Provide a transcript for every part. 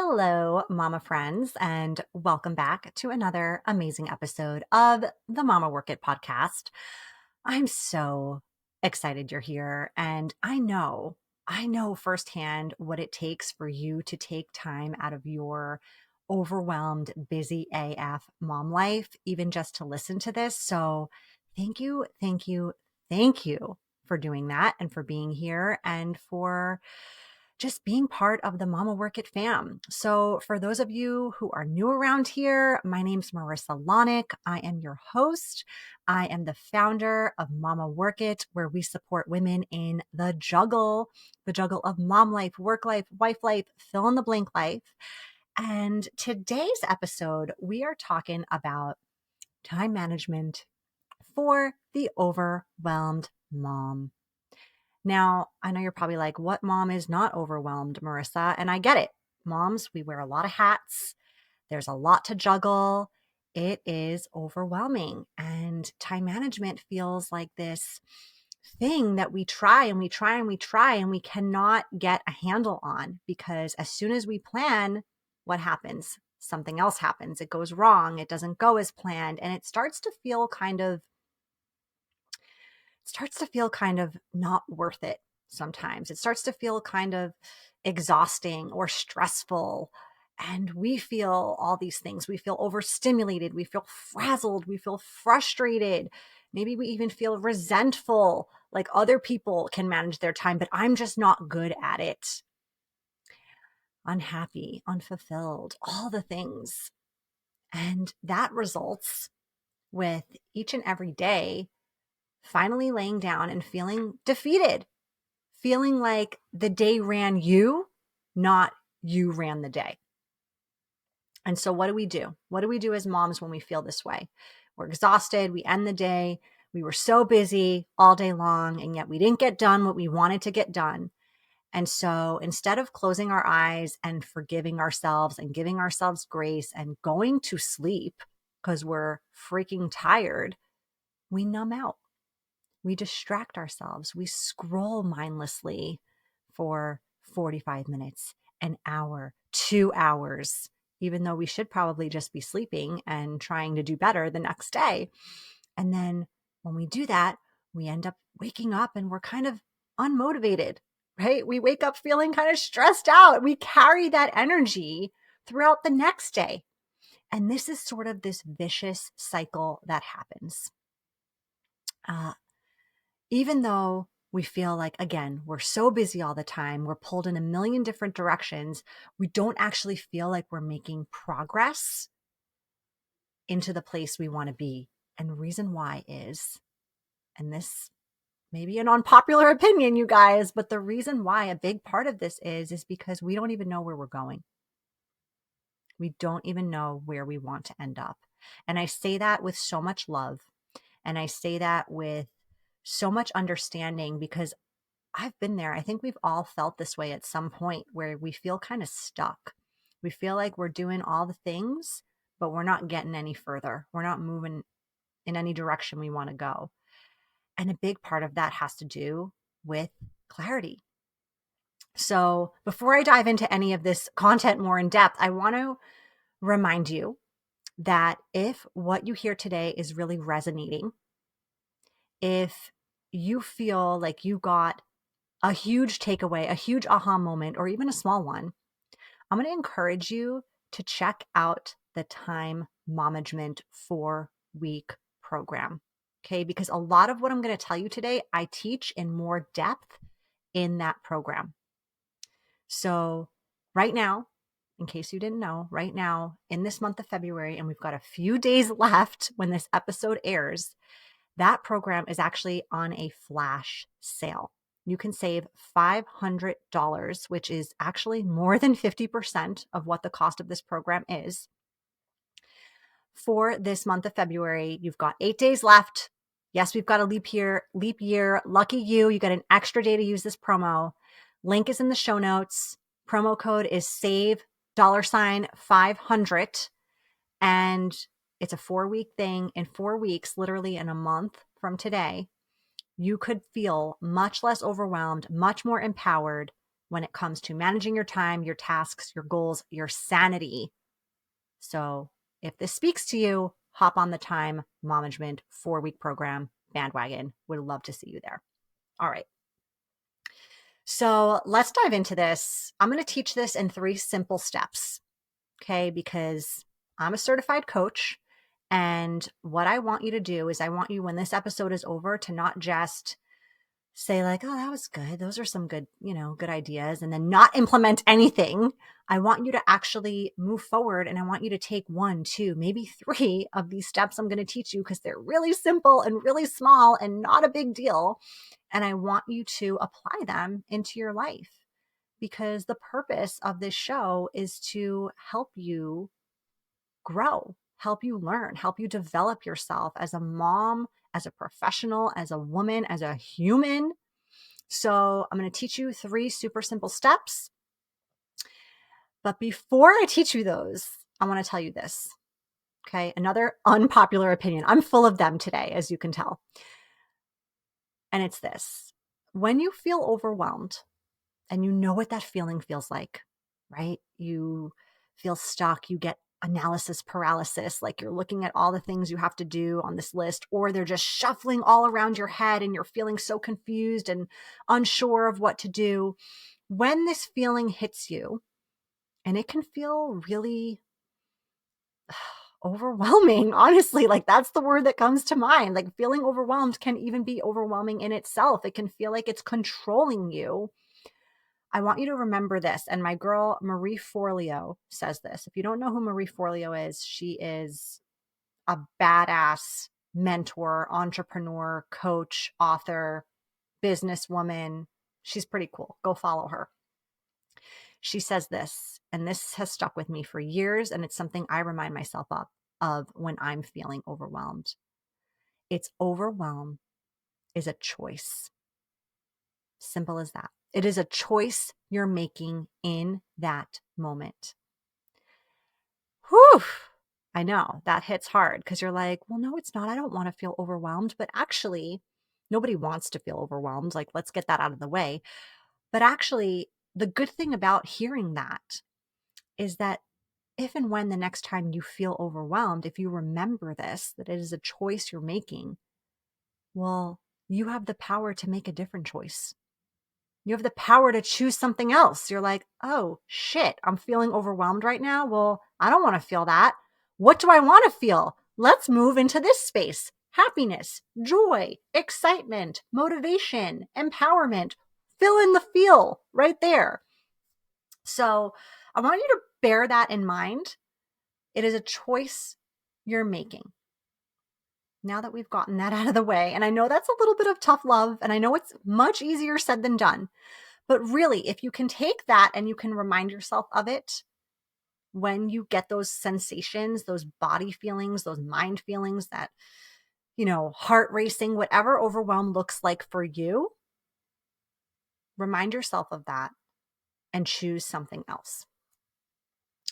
Hello, mama friends, and welcome back to another amazing episode of the Mama Work It podcast. I'm so excited you're here, and I know firsthand what it takes for you to take time out of your overwhelmed, busy AF mom life, even just to listen to this. So, thank you, thank you, thank you for doing that and for being here and for just being part of the Mama Work It fam. So, for those of you who are new around here, my name's Marissa Lonick. I am your host. I am the founder of Mama Work It, where we support women in the juggle of mom life, work life, wife life, fill in the blank life. And today's episode, we are talking about time management for the overwhelmed mom. Now, I know you're probably like, what mom is not overwhelmed, Marissa? And I get it. Moms, we wear a lot of hats. There's a lot to juggle. It is overwhelming. And time management feels like this thing that we try and we try and we try and we cannot get a handle on because as soon as we plan, what happens? Something else happens. It goes wrong. It doesn't go as planned. And it starts to feel kind of not worth it sometimes. It starts to feel kind of exhausting or stressful. And we feel all these things. We feel overstimulated. We feel frazzled. We feel frustrated. Maybe we even feel resentful, like other people can manage their time, but I'm just not good at it. Unhappy, unfulfilled, all the things. And that results with each and every day finally laying down and feeling defeated, feeling like the day ran you, not you ran the day. And so what do we do? What do we do as moms when we feel this way? We're exhausted. We end the day. We were so busy all day long, and yet we didn't get done what we wanted to get done. And so instead of closing our eyes and forgiving ourselves and giving ourselves grace and going to sleep because we're freaking tired, we numb out. We distract ourselves. We scroll mindlessly for 45 minutes, an hour, 2 hours, even though we should probably just be sleeping and trying to do better the next day. And then when we do that, we end up waking up and we're kind of unmotivated, right? We wake up feeling kind of stressed out. We carry that energy throughout the next day. And this is sort of this vicious cycle that happens. Even though we feel like, again, we're so busy all the time, we're pulled in a million different directions, we don't actually feel like we're making progress into the place we want to be. And the reason why is, and this may be an unpopular opinion, you guys, but the reason why a big part of this is because we don't even know where we're going. We don't even know where we want to end up. And I say that with so much love. And I say that with so much understanding because I've been there. I think we've all felt this way at some point where we feel kind of stuck. We feel like we're doing all the things, but we're not getting any further. We're not moving in any direction we want to go. And a big part of that has to do with clarity. So before I dive into any of this content more in depth, I want to remind you that if what you hear today is really resonating, if you feel like you got a huge takeaway, a huge aha moment, or even a small one, I'm going to encourage you to check out the Time Management 4-week program. Okay, because a lot of what I'm going to tell you today, I teach in more depth in that program. So, right now, in case you didn't know, right now in this month of February, and we've got a few days left when this episode airs, that program is actually on a flash sale. You can save $500, which is actually more than 50% of what the cost of this program is. For this month of February, you've got 8 days left. Yes, we've got a leap year. Lucky you, you got an extra day to use this promo. Link is in the show notes. Promo code is save $500. And it's a 4-week thing. In 4 weeks, literally in a month from today, you could feel much less overwhelmed, much more empowered, when it comes to managing your time, your tasks, your goals, your sanity. So if this speaks to you, hop on the time management 4-week program bandwagon. Would love to see you there. All right. So let's dive into this. I'm going to teach this in 3 simple steps. Okay. Because I'm a certified coach. And what I want you to do is I want you, when this episode is over, to not just say like, oh, that was good. Those are some good, good ideas, and then not implement anything. I want you to actually move forward, and I want you to take 1, 2, maybe 3 of these steps I'm going to teach you, because they're really simple and really small and not a big deal. And I want you to apply them into your life, because the purpose of this show is to help you grow, help you learn, help you develop yourself as a mom, as a professional, as a woman, as a human. So I'm going to teach you 3 super simple steps. But before I teach you those, I want to tell you this. Okay. Another unpopular opinion. I'm full of them today, as you can tell. And it's this: when you feel overwhelmed, and you know what that feeling feels like, right? You feel stuck, you get analysis paralysis, like you're looking at all the things you have to do on this list, or they're just shuffling all around your head and you're feeling so confused and unsure of what to do. When this feeling hits you, and it can feel really overwhelming, honestly, like that's the word that comes to mind. Like, feeling overwhelmed can even be overwhelming in itself. It can feel like it's controlling you. I want you to remember this. And my girl, Marie Forleo, says this. If you don't know who Marie Forleo is, she is a badass mentor, entrepreneur, coach, author, businesswoman. She's pretty cool. Go follow her. She says this, and this has stuck with me for years, and it's something I remind myself of when I'm feeling overwhelmed. It's overwhelm is a choice. Simple as that. It is a choice you're making in that moment. Whew. I know that hits hard, because you're like, well, no, it's not. I don't want to feel overwhelmed. But actually, nobody wants to feel overwhelmed. Like, let's get that out of the way. But actually, the good thing about hearing that is that if and when the next time you feel overwhelmed, if you remember this, that it is a choice you're making, well, you have the power to make a different choice. You have the power to choose something else. You're like, oh shit, I'm feeling overwhelmed right now. Well, I don't want to feel that. What do I want to feel? Let's move into this space. Happiness, joy, excitement, motivation, empowerment. Fill in the feel right there. So I want you to bear that in mind. It is a choice you're making. Now that we've gotten that out of the way, and I know that's a little bit of tough love, and I know it's much easier said than done. But really, if you can take that and you can remind yourself of it when you get those sensations, those body feelings, those mind feelings, that, heart racing, whatever overwhelm looks like for you, remind yourself of that and choose something else.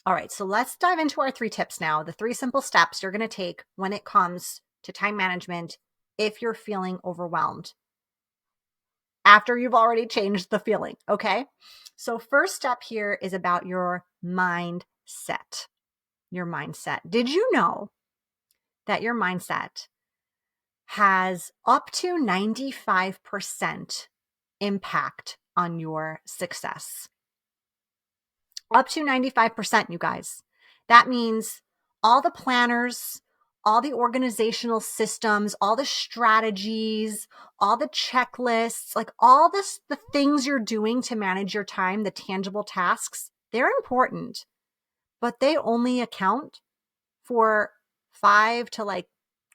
All right, so let's dive into our 3 tips now, the 3 simple steps you're going to take when it comes to time management if you're feeling overwhelmed, after you've already changed the feeling, okay? So first step here is about your mindset. Your mindset. Did you know that your mindset has up to 95% impact on your success? Up to 95%, you guys. That means all the planners, all the organizational systems, all the strategies, all the checklists, like all this, the things you're doing to manage your time, the tangible tasks, they're important, but they only account for 5 to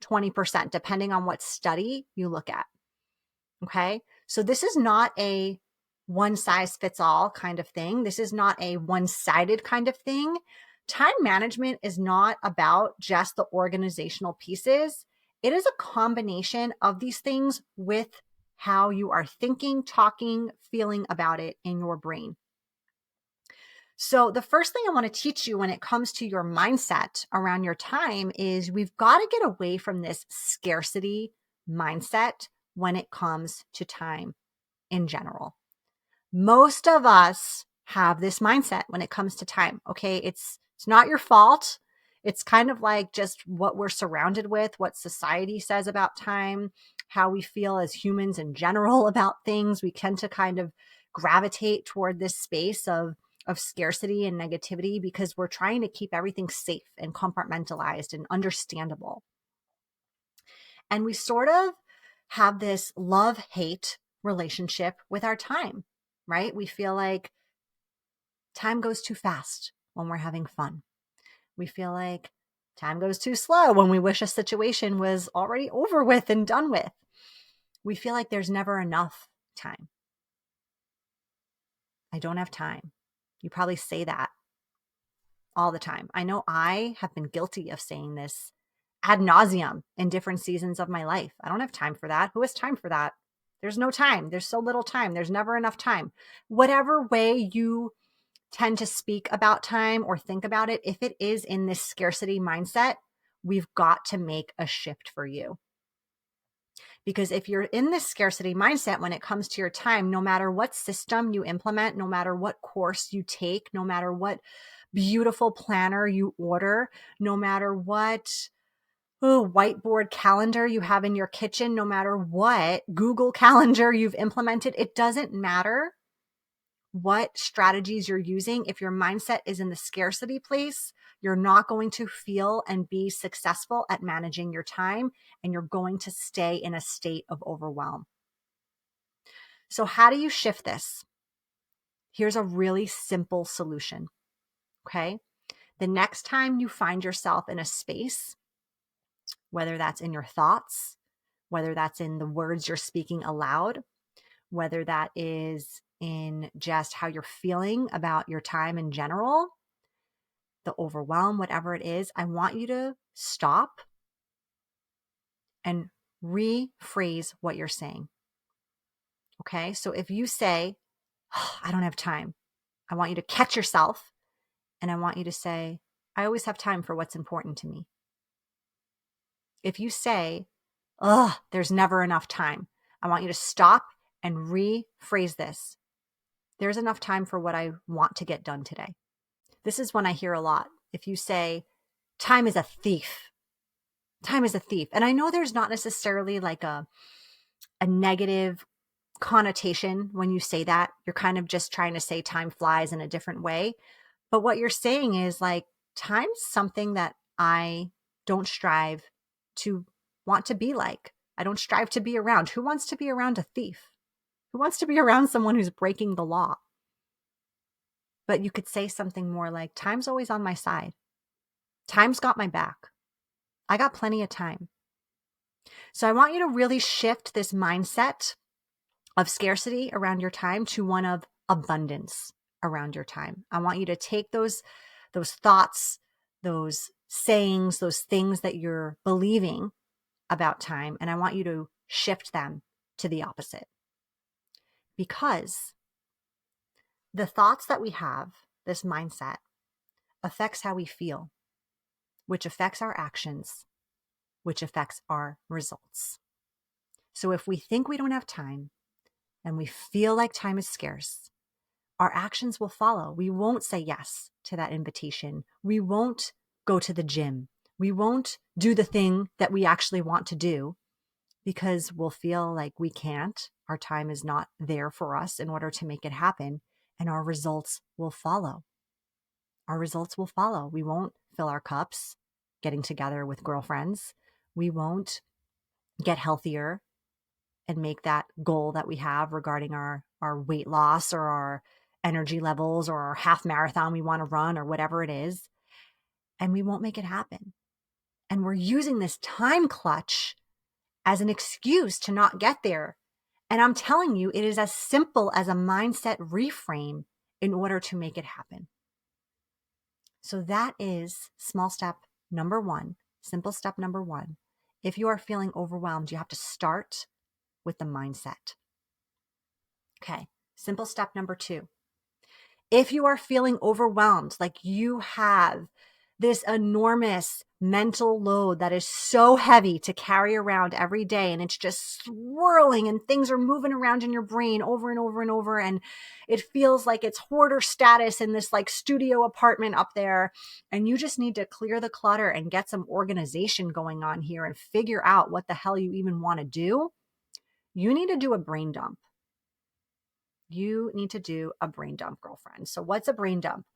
20%, depending on what study you look at. Okay. So this is not a one size fits all kind of thing. This is not a one-sided kind of thing. Time management is not about just the organizational pieces. It is a combination of these things with how you are thinking, talking, feeling about it in your brain. So the first thing I want to teach you when it comes to your mindset around your time is we've got to get away from this scarcity mindset when it comes to time in general. Most of us have this mindset when it comes to time. Okay. It's not your fault. It's kind of like just what we're surrounded with, what society says about time, how we feel as humans in general about things. We tend to kind of gravitate toward this space of scarcity and negativity because we're trying to keep everything safe and compartmentalized and understandable. And we sort of have this love-hate relationship with our time, right? We feel like time goes too fast when we're having fun. We feel like time goes too slow when we wish a situation was already over with and done with. We feel like there's never enough time. I don't have time. You probably say that all the time. I know I have been guilty of saying this ad nauseum in different seasons of my life. I don't have time for that. Who has time for that? There's no time. There's so little time. There's never enough time. Whatever way you tend to speak about time or think about it, if it is in this scarcity mindset, we've got to make a shift for you. Because if you're in this scarcity mindset when it comes to your time, no matter what system you implement, no matter what course you take, no matter what beautiful planner you order, no matter what whiteboard calendar you have in your kitchen, no matter what Google Calendar you've implemented, it doesn't matter what strategies you're using. If your mindset is in the scarcity place, you're not going to feel and be successful at managing your time, and you're going to stay in a state of overwhelm. So how do you shift this? Here's a really simple solution. Okay. The next time you find yourself in a space, whether that's in your thoughts, whether that's in the words you're speaking aloud, whether that is in just how you're feeling about your time in general, the overwhelm, whatever it is, I want you to stop and rephrase what you're saying. Okay. So if you say, oh, I don't have time, I want you to catch yourself and I want you to say, I always have time for what's important to me. If you say, oh, there's never enough time, I want you to stop and rephrase this. There's enough time for what I want to get done today. This is one I hear a lot. If you say, time is a thief, time is a thief. And I know there's not necessarily like a negative connotation when you say that. You're kind of just trying to say time flies in a different way. But what you're saying is like, time's something that I don't strive to want to be like. I don't strive to be around. Who wants to be around a thief? Who wants to be around someone who's breaking the law? But you could say something more like, time's always on my side. Time's got my back. I got plenty of time. So I want you to really shift this mindset of scarcity around your time to one of abundance around your time. I want you to take those thoughts, those sayings, those things that you're believing about time, and I want you to shift them to the opposite. Because the thoughts that we have, this mindset, affects how we feel, which affects our actions, which affects our results. So if we think we don't have time and we feel like time is scarce, our actions will follow. We won't say yes to that invitation. We won't go to the gym. We won't do the thing that we actually want to do because we'll feel like we can't. Our time is not there for us in order to make it happen, and our results will follow. Our results will follow. We won't fill our cups getting together with girlfriends. We won't get healthier and make that goal that we have regarding our weight loss or our energy levels or our half marathon we want to run or whatever it is. And we won't make it happen. And we're using this time clutch as an excuse to not get there. And I'm telling you, it is as simple as a mindset reframe in order to make it happen. So that is small step number one, simple step number one. If you are feeling overwhelmed, you have to start with the mindset. Okay, simple step number two. If you are feeling overwhelmed, like you have this enormous mental load that is so heavy to carry around every day. And it's just swirling and things are moving around in your brain over and over and over. And it feels like it's hoarder status in this like studio apartment up there. And you just need to clear the clutter and get some organization going on here and figure out what the hell you even want to do. You need to do a brain dump. You need to do a brain dump, girlfriend. So what's a brain dump?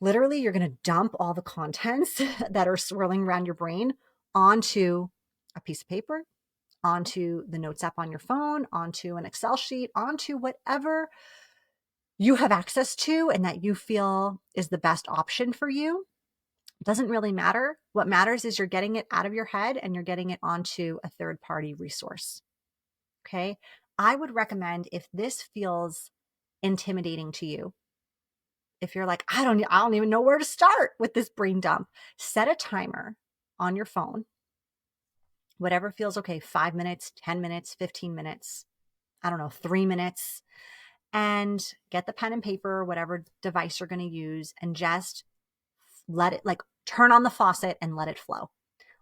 Literally, you're going to dump all the contents that are swirling around your brain onto a piece of paper, onto the notes app on your phone, onto an Excel sheet, onto whatever you have access to and that you feel is the best option for you. It doesn't really matter. What matters is you're getting it out of your head and you're getting it onto a third-party resource. Okay? I would recommend, if this feels intimidating to you, if you're like, I don't even know where to start with this brain dump, set a timer on your phone, whatever feels okay, 5 minutes, 10 minutes, 15 minutes, I don't know, 3 minutes, and get the pen and paper, whatever device you're going to use, and just let it, like, turn on the faucet and let it flow.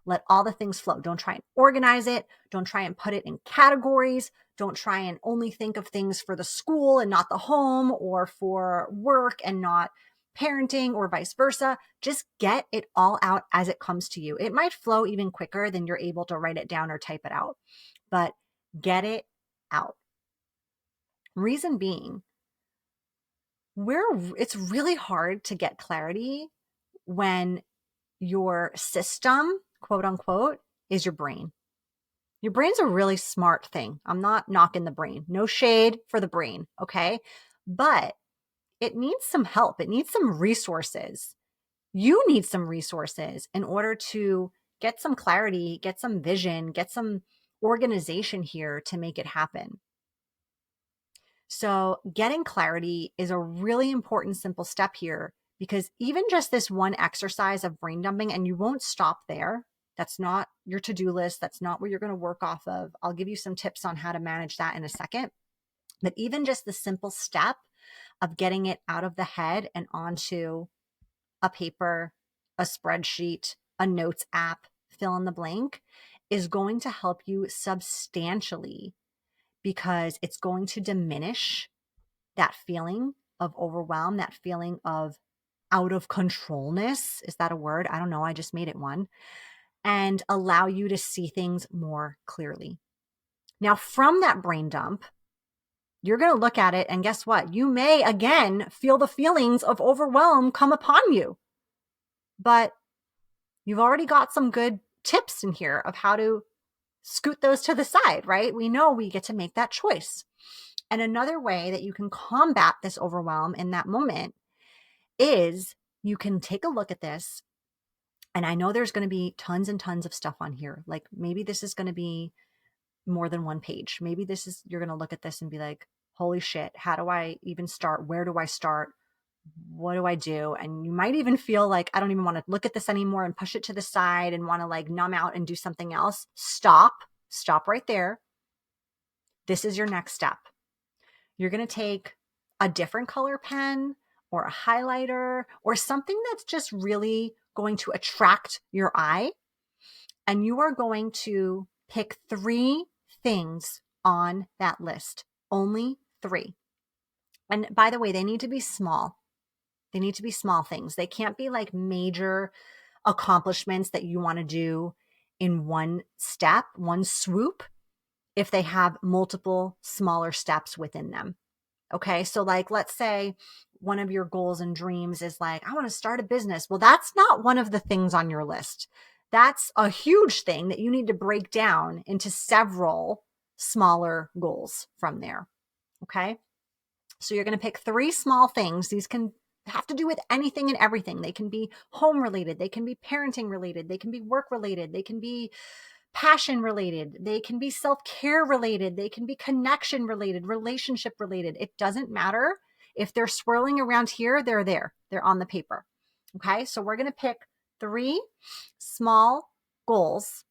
Let all the things flow. Don't try and organize it. Don't try and put it in categories. Don't try and only think of things for the school and not the home, or for work and not parenting, or vice versa. Just get it all out as it comes to you. It might flow even quicker than you're able to write it down or type it out, but get it out. Reason being, it's really hard to get clarity when your system, quote unquote, is your brain. Your brain's a really smart thing. I'm not knocking the brain. No shade for the brain, okay? But it needs some help. It needs some resources. You need some resources in order to get some clarity, get some vision, get some organization here to make it happen. So getting clarity is a really important, simple step here, because even just this one exercise of brain dumping, and you won't stop there. That's not your to-do list. That's not what you're going to work off of. I'll give you some tips on how to manage that in a second. But even just the simple step of getting it out of the head and onto a paper, a spreadsheet, a notes app, fill in the blank, is going to help you substantially, because it's going to diminish that feeling of overwhelm, that feeling of out of controlness. Is that a word? I don't know. I just made it one. And allow you to see things more clearly. Now, from that brain dump, you're going to look at it, and guess what? You may again feel the feelings of overwhelm come upon you, but you've already got some good tips in here of how to scoot those to the side, right? We know we get to make that choice. And another way that you can combat this overwhelm in that moment is you can take a look at this. And I know there's going to be tons and tons of stuff on here. Like maybe this is going to be more than one page. Maybe you're going to look at this and be like, holy shit, how do I even start? Where do I start? What do I do? And you might even feel like, I don't even want to look at this anymore, and push it to the side and want to like numb out and do something else. Stop right there. This is your next step. You're going to take a different color pen or a highlighter or something that's just really going to attract your eye. And you are going to pick 3 things on that list, only 3. And by the way, they need to be small. They need to be small things. They can't be like major accomplishments that you want to do in one step, one swoop, if they have multiple smaller steps within them. Okay. So like, let's say one of your goals and dreams is like, I want to start a business. Well, that's not one of the things on your list. That's a huge thing that you need to break down into several smaller goals from there. Okay. So you're going to pick 3 small things. These can have to do with anything and everything. They can be home related. They can be parenting related. They can be work related. They can be passion related. They can be self-care related. They can be connection related, relationship related. It doesn't matter. If they're swirling around here, they're there. They're on the paper. Okay. So we're going to pick 3 small goals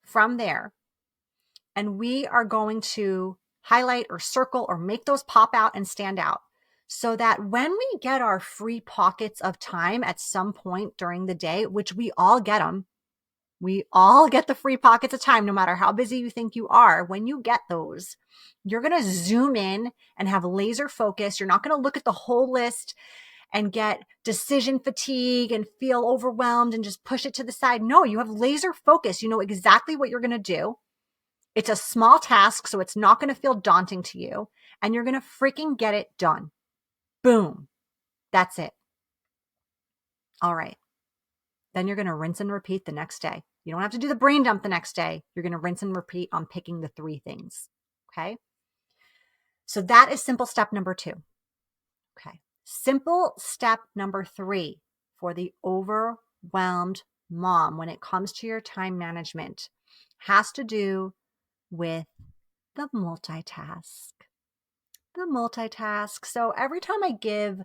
from there. And we are going to highlight or circle or make those pop out and stand out. so that when we get our free pockets of time at some point during the day, which we all get them, we all get the free pockets of time, no matter how busy you think you are. When you get those, you're going to zoom in and have laser focus. You're not going to look at the whole list and get decision fatigue and feel overwhelmed and just push it to the side. No, you have laser focus. You know exactly what you're going to do. It's a small task, so it's not going to feel daunting to you, and you're going to freaking get it done. Boom. That's it. All right. Then you're going to rinse and repeat the next day. You don't have to do the brain dump the next day. You're going to rinse and repeat on picking the 3 things. Okay. So that is simple step number 2. Okay. Simple step number 3 for the overwhelmed mom when it comes to your time management has to do with the multitask. The multitask. So every time I give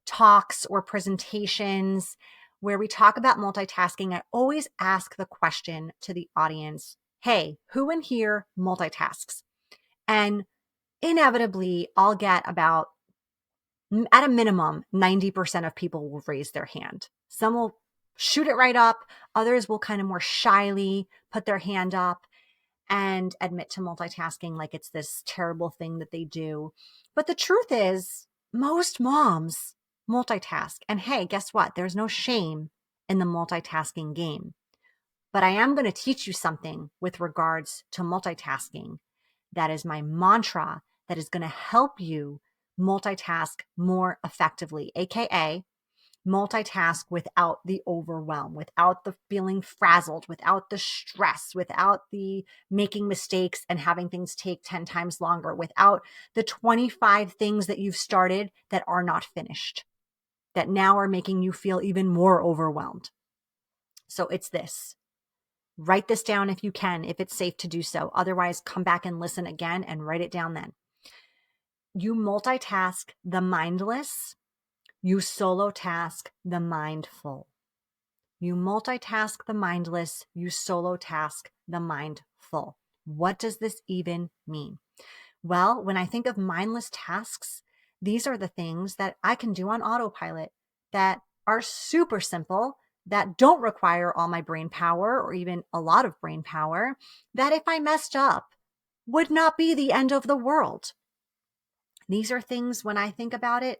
talks or presentations where we talk about multitasking, I always ask the question to the audience, hey, who in here multitasks? And inevitably, I'll get about, at a minimum, 90% of people will raise their hand. Some will shoot it right up. Others will kind of more shyly put their hand up and admit to multitasking like it's this terrible thing that they do. But the truth is, most moms multitask. And hey, guess what? There's no shame in the multitasking game. But I am going to teach you something with regards to multitasking. That is my mantra that is going to help you multitask more effectively, AKA multitask without the overwhelm, without the feeling frazzled, without the stress, without the making mistakes and having things take 10 times longer, without the 25 things that you've started that are not finished, that now are making you feel even more overwhelmed. So it's this. Write this down if you can, if it's safe to do so. Otherwise, come back and listen again and write it down then. You multitask the mindless. You solo task the mindful. You multitask the mindless. You solo task the mindful. What does this even mean? Well, when I think of mindless tasks, these are the things that I can do on autopilot that are super simple, that don't require all my brain power or even a lot of brain power, that if I messed up would not be the end of the world. These are things, when I think about it,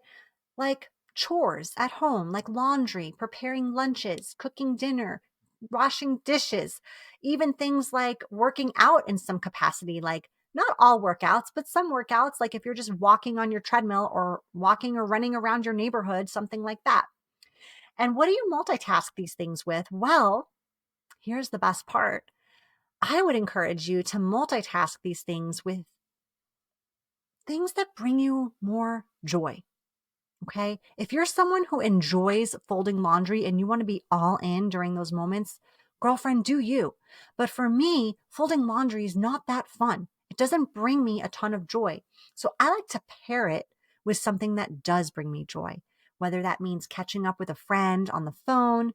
like chores at home, like laundry, preparing lunches, cooking dinner, washing dishes, even things like working out in some capacity, like not all workouts, but some workouts, like if you're just walking on your treadmill or walking or running around your neighborhood, something like that. And what do you multitask these things with? Well, here's the best part. I would encourage you to multitask these things with things that bring you more joy. Okay. If you're someone who enjoys folding laundry and you want to be all in during those moments, girlfriend, do you. But for me, folding laundry is not that fun. It doesn't bring me a ton of joy. So I like to pair it with something that does bring me joy, whether that means catching up with a friend on the phone,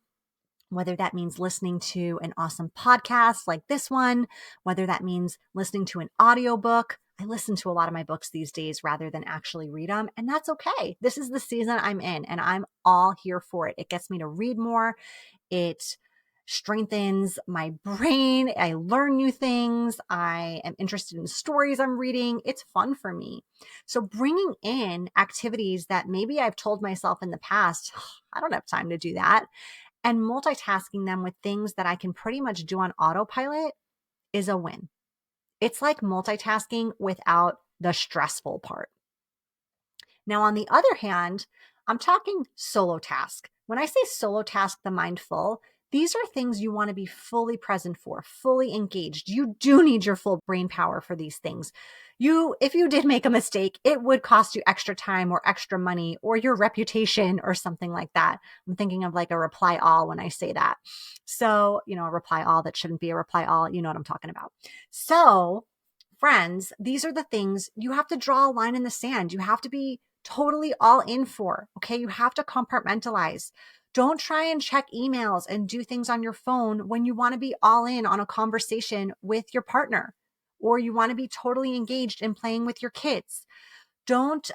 whether that means listening to an awesome podcast like this one, whether that means listening to an audiobook. I listen to a lot of my books these days rather than actually read them, and that's okay. This is the season I'm in, and I'm all here for it. It gets me to read more. It strengthens my brain. I learn new things. I am interested in stories I'm reading. It's fun for me. So bringing in activities that maybe I've told myself in the past, I don't have time to do that, and multitasking them with things that I can pretty much do on autopilot is a win. It's like multitasking without the stressful part. Now, on the other hand, I'm talking solo task. When I say solo task the mindful, these are things you want to be fully present for, fully engaged. You do need your full brain power for these things. If you did make a mistake, it would cost you extra time or extra money or your reputation or something like that. I'm thinking of like a reply all when I say that. So, a reply all that shouldn't be a reply all. You know what I'm talking about. So, friends, these are the things you have to draw a line in the sand. You have to be totally all in for, okay? You have to compartmentalize. Don't try and check emails and do things on your phone when you want to be all in on a conversation with your partner, or you want to be totally engaged in playing with your kids. Don't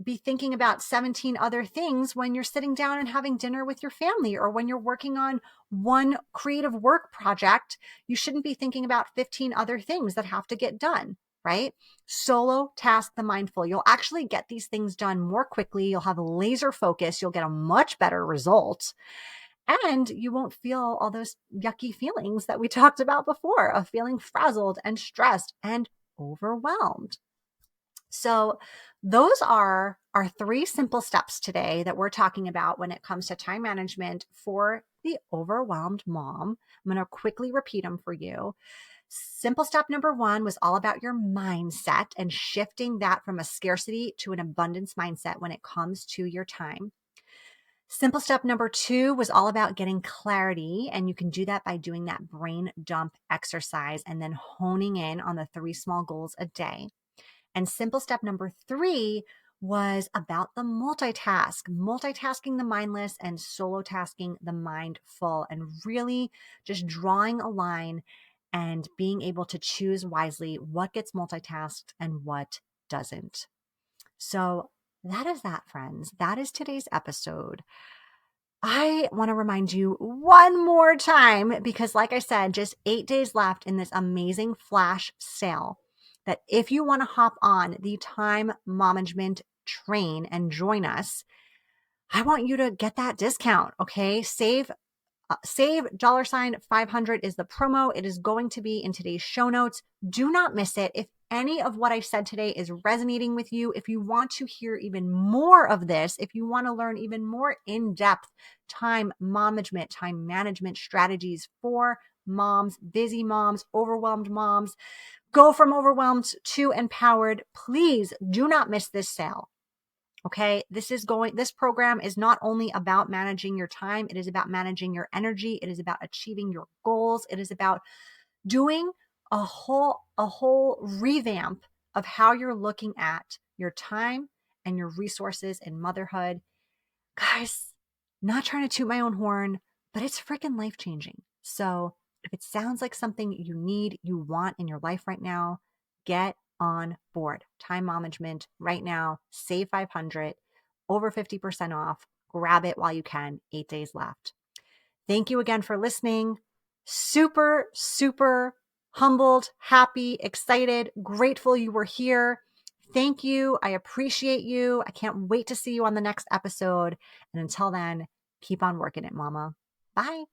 be thinking about 17 other things when you're sitting down and having dinner with your family, or when you're working on one creative work project. You shouldn't be thinking about 15 other things that have to get done, right? Solo task the mindful. You'll actually get these things done more quickly. You'll have laser focus. You'll get a much better result. And you won't feel all those yucky feelings that we talked about before of feeling frazzled and stressed and overwhelmed. So those are our 3 simple steps today that we're talking about when it comes to time management for the overwhelmed mom. I'm going to quickly repeat them for you. Simple step number 1 was all about your mindset and shifting that from a scarcity to an abundance mindset when it comes to your time. Simple step number 2 was all about getting clarity, and you can do that by doing that brain dump exercise and then honing in on the 3 small goals a day. And simple step number 3 was about the multitasking the mindless and solo tasking the mindful, and really just drawing a line and being able to choose wisely what gets multitasked and what doesn't. So that is that, friends. That is today's episode. I want to remind you one more time, because like I said, just 8 days left in this amazing flash sale, that if you want to hop on the time management train and join us, I want you to get that discount. Okay. Save $500 is the promo. It is going to be in today's show notes. Do not miss it. If any of what I said today is resonating with you, if you want to hear even more of this, if you want to learn even more in-depth time management strategies for moms, busy moms, overwhelmed moms, go from overwhelmed to empowered, please do not miss this sale. Okay. This program is not only about managing your time. It is about managing your energy. It is about achieving your goals. It is about doing a whole revamp of how you're looking at your time and your resources in motherhood. Guys, not trying to toot my own horn, but it's freaking life-changing. So if it sounds like something you want in your life right now, get on board. Time management right now, save $500, over 50% off. Grab it while you can. 8 days left. Thank you again for listening. Super, super humbled, happy, excited, grateful you were here. Thank you. I appreciate you. I can't wait to see you on the next episode. And until then, keep on working it, mama. Bye.